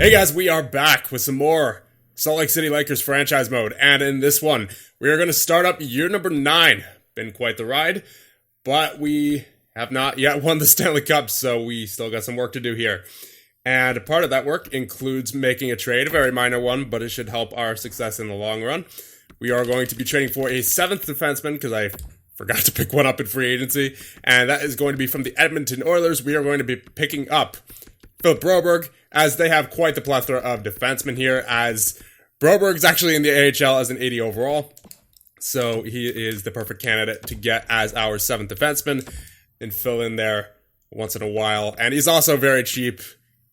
Hey guys, we are back with some more Salt Lake City Lakers franchise mode, and in this one, we are going to start up year number 9. Been quite the ride, but we have not yet won the Stanley Cup, so we still got some work to do here. And part of that work includes making a trade, a very minor one, but it should help our success in the long run. We are going to be trading for a 7th defenseman, because I forgot to pick one up in free agency, and that is going to be from the Edmonton Oilers. We are going to be picking up Philip Broberg, as they have quite the plethora of defensemen here, as Broberg is actually in the AHL as an 80 overall, so he is the perfect candidate to get as our 7th defenseman and fill in there once in a while. And he's also very cheap,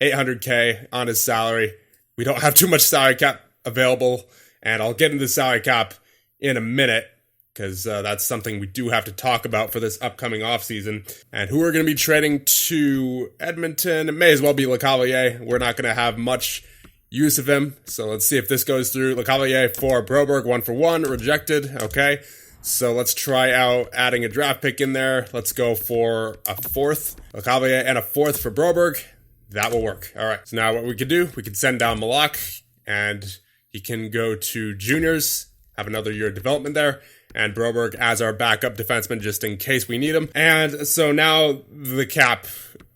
$800K on his salary. We don't have too much salary cap available, and I'll get into the salary cap in a minute, because that's something we do have to talk about for this upcoming offseason. And who we're going to be trading to Edmonton, it may as well be LeCavalier. We're not going to have much use of him, so let's see if this goes through. LeCavalier for Broberg, 1-for-1, rejected. Okay, so let's try out adding a draft pick in there. Let's go for a 4th. LeCavalier and a 4th for Broberg. That will work. All right, so now what we could do, we could send down Malak, and he can go to juniors, have another year of development there, and Broberg as our backup defenseman just in case we need him. And so now the cap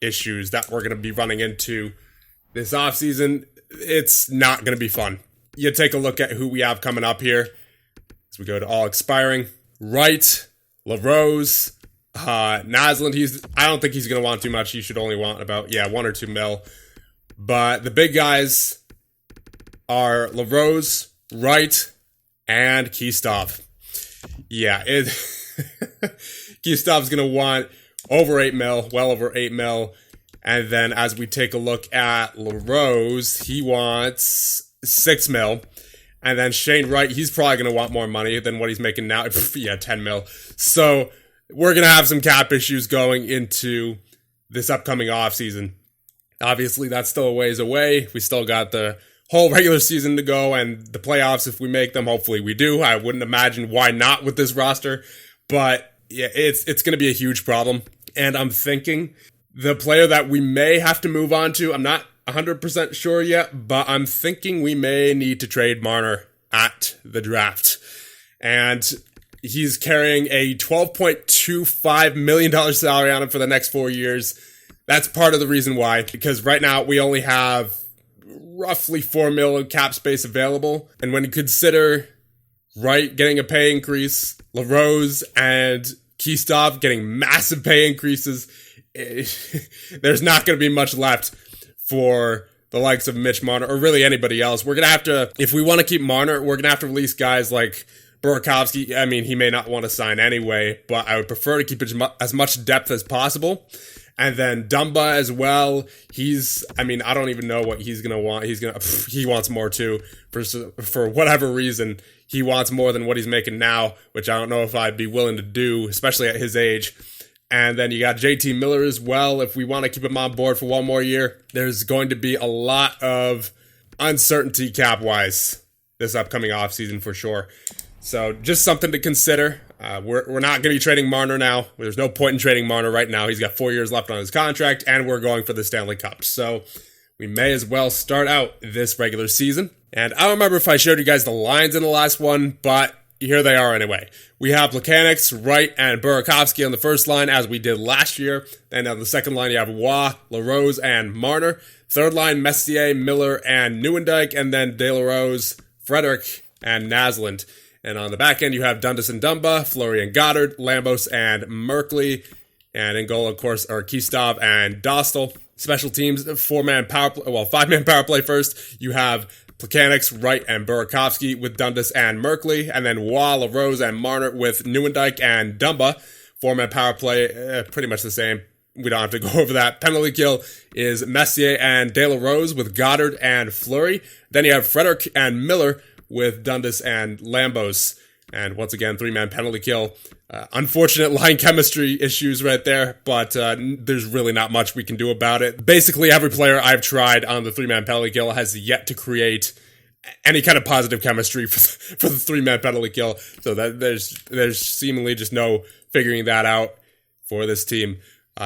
issues that we're going to be running into this offseason, it's not going to be fun. You take a look at who we have coming up here as we go to all expiring. Wright, LaRose, Naslund, I don't think he's going to want too much. He should only want about, 1 or 2 mil. But the big guys are LaRose, Wright, and Kistov. Yeah, Kistov's going to want over 8 mil, well over 8 mil. And then as we take a look at LaRose, he wants 6 mil. And then Shane Wright, he's probably going to want more money than what he's making now. 10 mil. So we're going to have some cap issues going into this upcoming offseason. Obviously, that's still a ways away. We still got the whole regular season to go, and the playoffs, if we make them, hopefully we do. I wouldn't imagine why not with this roster, but yeah, it's going to be a huge problem. And I'm thinking the player that we may have to move on to, I'm not 100% sure yet, but I'm thinking we may need to trade Marner at the draft. And he's carrying a $12.25 million salary on him for the next 4 years. That's part of the reason why, because right now we only have roughly 4 mil cap space available. And when you consider Wright getting a pay increase, LaRose and Kistov getting massive pay increases, there's not going to be much left for the likes of Mitch Marner or really anybody else. We're going to have to, if we want to keep Marner, we're going to have to release guys like Burakovsky. I mean, he may not want to sign anyway, but I would prefer to keep as much depth as possible. And then Dumba as well. I don't even know what he's going to want. He wants more too. For whatever reason, he wants more than what he's making now, which I don't know if I'd be willing to do, especially at his age. And then you got JT Miller as well. If we want to keep him on board for 1 more year, there's going to be a lot of uncertainty cap-wise this upcoming offseason for sure. So just something to consider. We're not going to be trading Marner now. There's no point in trading Marner right now. He's got 4 years left on his contract, and we're going for the Stanley Cup. So we may as well start out this regular season. And I don't remember if I showed you guys the lines in the last one, but here they are anyway. We have Plekanec, Wright, and Burakovsky on the first line, as we did last year. Then on the second line, you have Waugh, LaRose, and Marner. Third line, Messier, Miller, and Nieuwendyk. And then De La Rose, Frederick, and Naslund. And on the back end, you have Dundas and Dumba, Fleury and Goddard, Lambos and Merkley, and in goal, of course, are Kistov and Dostal. Special teams, 5-man power play first. You have Plekanec, Wright, and Burakovsky with Dundas and Merkley, and then Waugh, LaRose, and Marner with Nieuwendyk and Dumba. 4-man power play, pretty much the same. We don't have to go over that. Penalty kill is Messier and De La Rose with Goddard and Fleury. Then you have Frederick and Miller with Dundas and Lambos. And once again, 3-man penalty kill. Unfortunate line chemistry issues right there, but there's really not much we can do about it. Basically, every player I've tried on the 3-man penalty kill has yet to create any kind of positive chemistry for the 3-man penalty kill. So that there's seemingly just no figuring that out for this team.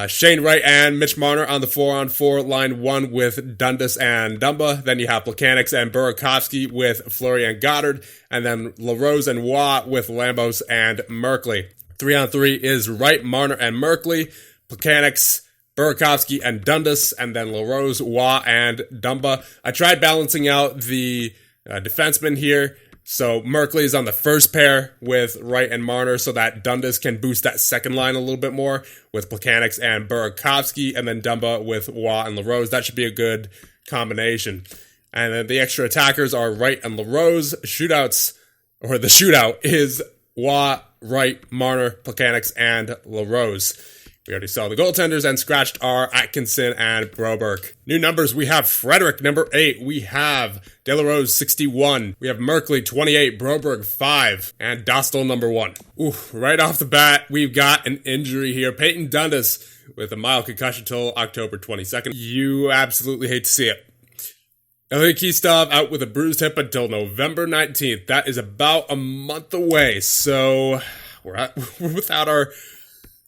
Shane Wright and Mitch Marner on the 4-on-4 line 1 with Dundas and Dumba. Then you have Plekanec and Burakovsky with Fleury and Goddard. And then LaRose and Waugh with Lambos and Merkley. 3-on-3 is Wright, Marner, and Merkley. Plekanec, Burakovsky, and Dundas. And then LaRose, Waugh, and Dumba. I tried balancing out the defensemen here. So Merkley is on the first pair with Wright and Marner so that Dundas can boost that second line a little bit more with Plekanec and Burakovsky, and then Dumba with Waugh and LaRose. That should be a good combination. And then the extra attackers are Wright and LaRose. The shootout is Waugh, Wright, Marner, Plekanec, and LaRose. We already saw the goaltenders, and scratched are Atkinson and Broberg. New numbers, we have Frederic, number 8. We have De La Rose, 61. We have Merkley, 28. Broberg, 5. And Dostal, number 1. Ooh, right off the bat, we've got an injury here. Peyton Dundas with a mild concussion till October 22nd. You absolutely hate to see it. Ilya Kistov out with a bruised hip until November 19th. That is about a month away. So we're without our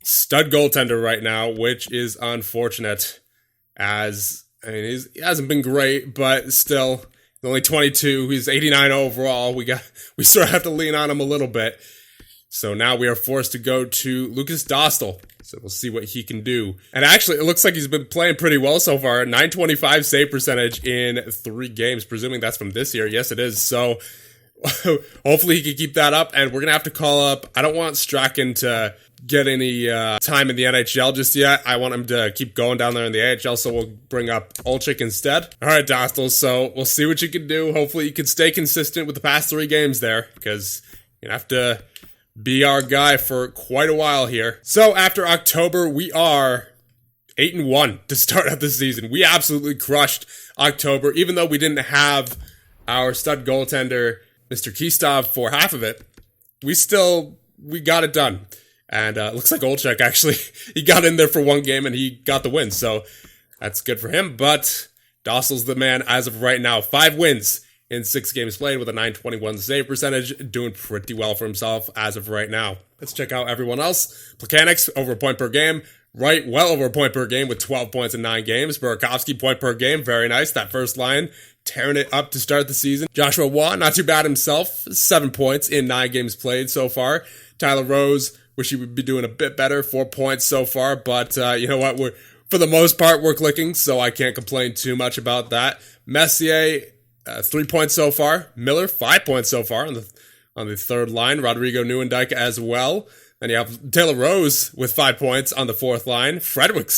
stud goaltender right now, which is unfortunate, as, I mean, he hasn't been great, but still, he's only 22, he's 89 overall, we sort of have to lean on him a little bit, so now we are forced to go to Lucas Dostal, so we'll see what he can do, and actually, it looks like he's been playing pretty well so far, 925 save percentage in 3 games, presuming that's from this year, yes it is, so hopefully he can keep that up, and we're going to have to call up, I don't want Strachan to get any time in the NHL just yet. I want him to keep going down there in the AHL, so we'll bring up Olczyk instead. All right, Dostal, so we'll see what you can do. Hopefully you can stay consistent with the past 3 games there, because you have to be our guy for quite a while here. So after October, we are 8-1 to start out the season. We absolutely crushed October, even though we didn't have our stud goaltender, Mr. Kistov, for half of it. We got it done. And it looks like Olczyk, actually, he got in there for 1 game and he got the win. So that's good for him. But Dostal's the man as of right now. 5 wins in 6 games played with a 921 save percentage. Doing pretty well for himself as of right now. Let's check out everyone else. Plekanec, over a point per game. Wright, well over a point per game with 12 points in 9 games. Burakovsky, point per game. Very nice. That first line, tearing it up to start the season. Joshua Waugh, not too bad himself. 7 points in 9 games played so far. Tyler Rose, wish he would be doing a bit better. 4 points so far, but you know what? For the most part, we're clicking, so I can't complain too much about that. Messier, 3 points so far. Miller, 5 points so far on the third line. Rodrigo Nieuwendyk as well. Then you have Taylor Rose with 5 points on the fourth line. Frederic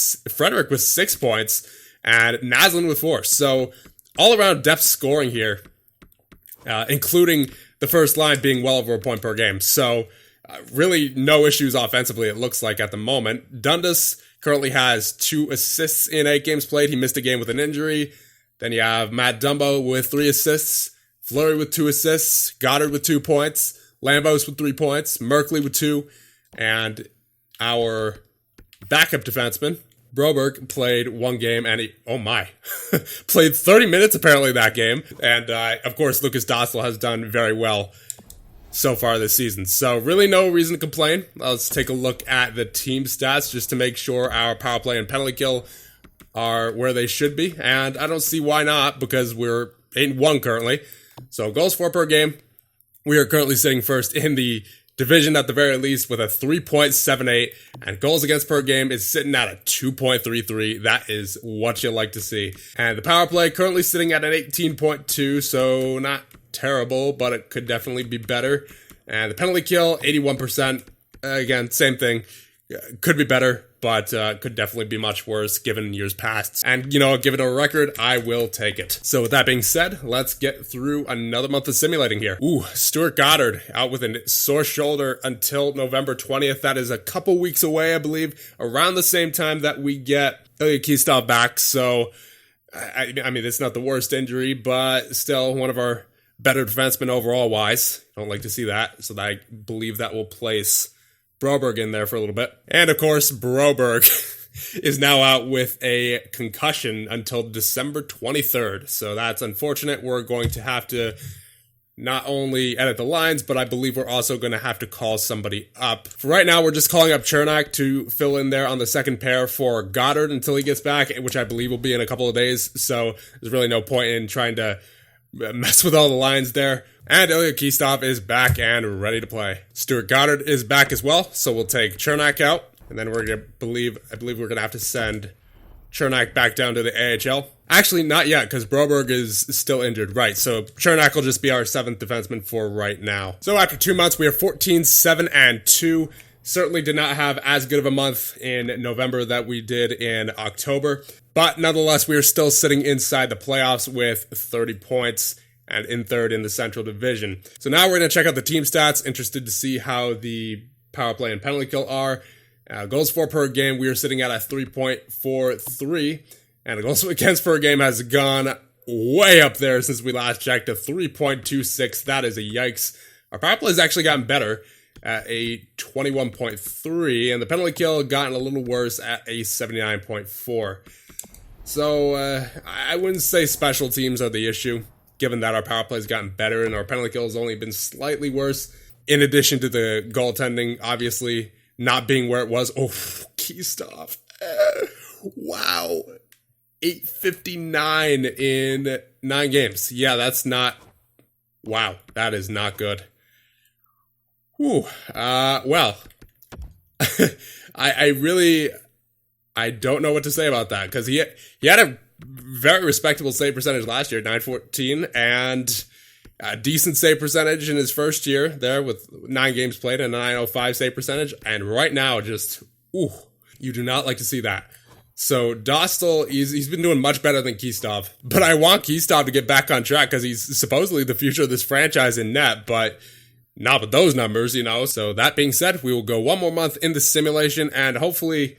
with 6 points, and Naslin with 4. So all around depth scoring here, including the first line being well over a point per game. So really no issues offensively, it looks like, at the moment. Dundas currently has 2 assists in 8 games played. He missed a game with an injury. Then you have Matt Dumba with 3 assists, Fleury with 2 assists, Goddard with 2 points, Lambos with 3 points, Merkley with 2, and our backup defenseman, Broberg, played 1 game, and he, oh my, played 30 minutes apparently that game. And of course, Lucas Dostal has done very well so far this season. So really no reason to complain. Let's take a look at the team stats just to make sure our power play and penalty kill are where they should be. And I don't see why not, because we're 8-1 currently. So goals for per game. We are currently sitting first in the division at the very least with a 3.78, and goals against per game is sitting at a 2.33. That is what you like to see. And the power play currently sitting at an 18.2, so not terrible, but it could definitely be better. And the penalty kill, 81%. Again, same thing. Could be better, but could definitely be much worse given years past. And, you know, given a record, I will take it. So with that being said, let's get through another month of simulating here. Ooh, Stuart Goddard out with a sore shoulder until November 20th. That is a couple weeks away, I believe, around the same time that we get Ilya Kistov back. So, I mean, it's not the worst injury, but still one of our better defensemen overall-wise. Don't like to see that, so I believe that will place Broberg in there for a little bit. And of course, Broberg is now out with a concussion until December 23rd. So that's unfortunate. We're going to have to not only edit the lines, but I believe we're also going to have to call somebody up. For right now, we're just calling up Chernak to fill in there on the second pair for Goddard until he gets back, which I believe will be in a couple of days. So there's really no point in trying to mess with all the lines there. And Ilya Kistov is back and ready to play. Stuart Goddard is back as well, so we'll take Chernak out. And then I believe we're going to have to send Chernak back down to the AHL. Actually, not yet, because Broberg is still injured. Right, so Chernak will just be our 7th defenseman for right now. So after 2 months, we are 14-7-2. Certainly did not have as good of a month in November that we did in October. But nonetheless, we are still sitting inside the playoffs with 30 points and in third in the Central Division. So now we're going to check out the team stats. Interested to see how the power play and penalty kill are. Goals for per game, we are sitting at a 3.43. And the goals against per game has gone way up there since we last checked, to 3.26. That is a yikes. Our power play has actually gotten better at a 21.3. And the penalty kill gotten a little worse at a 79.4. So I wouldn't say special teams are the issue, given that our power play has gotten better and our penalty kill has only been slightly worse. In addition to the goaltending, obviously, not being where it was. Oh, Kistov. Wow. 859 in 9 games. Yeah, that's not... Wow, that is not good. Whew. Well, I don't know what to say about that, because he had a very respectable save percentage last year, 914, and a decent save percentage in his first year there with 9 games played and a 905 save percentage. And right now, just, you do not like to see that. So Dostal, he's been doing much better than Kistov. But I want Kistov to get back on track because he's supposedly the future of this franchise in net, but not with those numbers, you know. So that being said, we will go 1 more month in the simulation and hopefully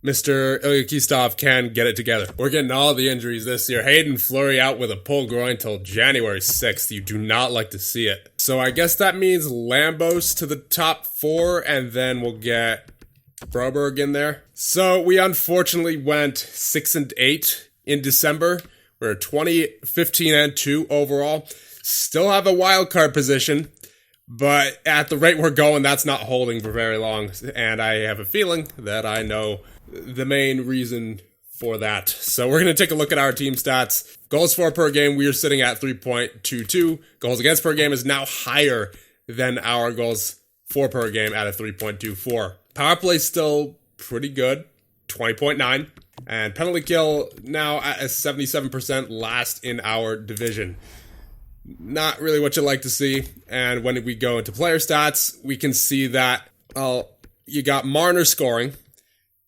Mr. Ilya Kistov can get it together. We're getting all the injuries this year. Hayden Fleury out with a pulled groin till January 6th. You do not like to see it. So I guess that means Lambos to the top 4, and then we'll get Broberg in there. So we unfortunately went 6-8 in December. We're 20-15-2 overall. Still have a wild card position, but at the rate we're going, that's not holding for very long. And I have a feeling that I know the main reason for that. So we're going to take a look at our team stats. Goals for per game, we are sitting at 3.22. Goals against per game is now higher than our goals for per game at a 3.24. Power play still pretty good, 20.9. And penalty kill now at a 77%, last in our division. Not really what you like to see. And when we go into player stats, we can see that, you got Marner scoring.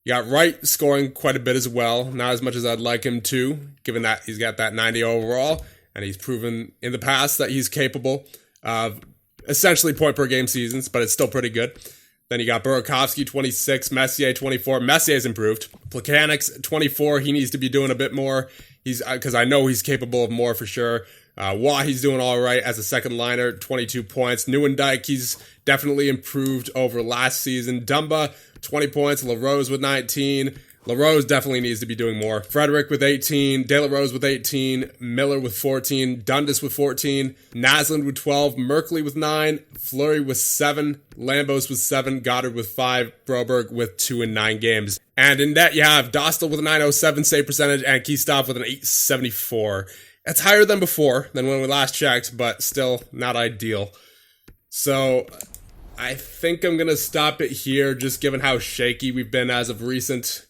You got Wright scoring quite a bit as well. Not as much as I'd like him to, given that he's got that 90 overall. And he's proven in the past that he's capable of essentially point per game seasons, but it's still pretty good. Then you got Burakovsky, 26, Messier, 24. Messier's improved. Plekanec's 24. He needs to be doing a bit more. Because I know he's capable of more for sure. Watt, he's doing all right as a second liner, 22 points. Nieuwendyk, he's definitely improved over last season. Dumba, 20 points. LaRose with 19. LaRose definitely needs to be doing more. Frederick with 18. De La Rose with 18. Miller with 14. Dundas with 14. Naslund with 12. Merkley with 9. Fleury with 7. Lambos with 7. Goddard with 5. Broberg with 2 in 9 games. And in net, you have Dostal with a 907 save percentage and Kistov with an 874. It's higher than before, than when we last checked, but still not ideal. So I think I'm going to stop it here, just given how shaky we've been as of recent.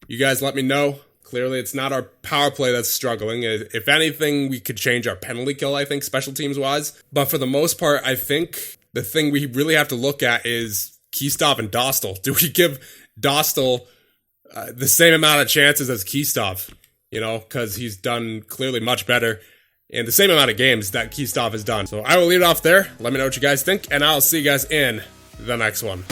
You guys let me know. Clearly, it's not our power play that's struggling. If anything, we could change our penalty kill, I think, special teams-wise. But for the most part, I think the thing we really have to look at is Kistov and Dostal. Do we give Dostal the same amount of chances as Kistov? You know, because he's done clearly much better in the same amount of games that Kistov has done. So I will leave it off there. Let me know what you guys think, and I'll see you guys in the next one.